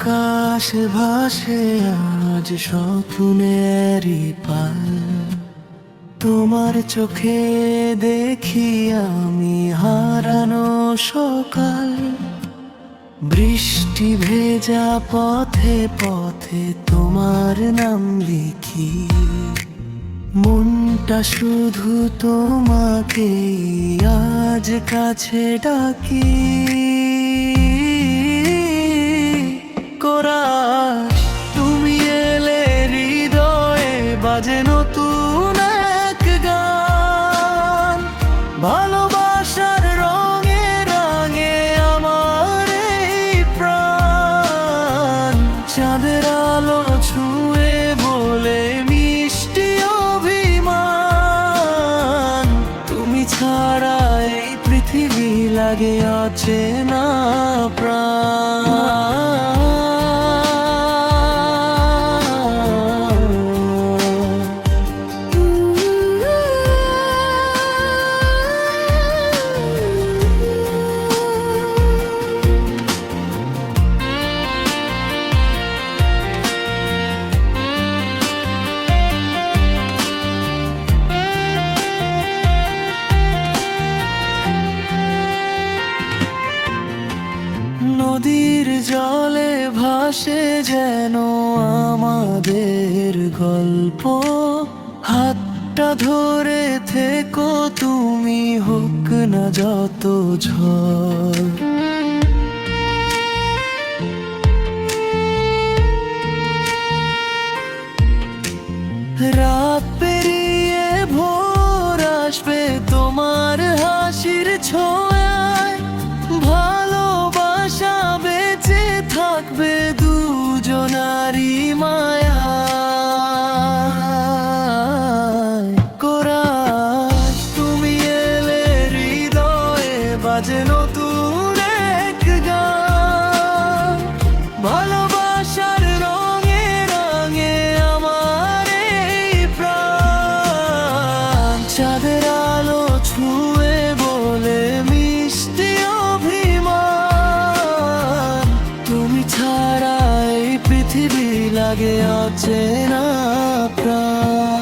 আকাশে ভাসে আজ স্বপ্নেরই পাল, তোমার চোখে দেখি আমি হারানো সকাল। বৃষ্টি ভেজা পথে পথে তোমার নাম লিখি, মনটা শুধু তোমাকে আজ কাছে ডাকি। কোরাস তুমি এলে হৃদয়ে বাজে নতুন এক গান, ভালোবাসার রঙে রঙে আমার এই প্রাণ। চাঁদের আলো ছুঁয়ে বলে মিষ্টি অভিমান, তুমি ছাড়া এই পৃথিবী লাগে অচেনা প্রাণ। নদীর জলে ভাসে যেন আমাদের গল্প, হাতটা ধরে থেকো তুমি, হোক না যত ঝড়। রাত পেরিয়ে ভোর আসবে তোমার হাসির ছোঁয়ায়, ভালোবাসা বেঁচে থাকবে দুজনারই মায়ায়। কোরাস তুমি এলে হৃদয়ে বাজে নতুন এক গান, ভালোবাসার রঙে রঙে আমার এই প্রাণ। চাঁদের আলো ছুঁয়ে বলে মিষ্টি অভিমান, তুমি ছাড়া এই পৃথিবী লাগে অচেনা প্রাণ।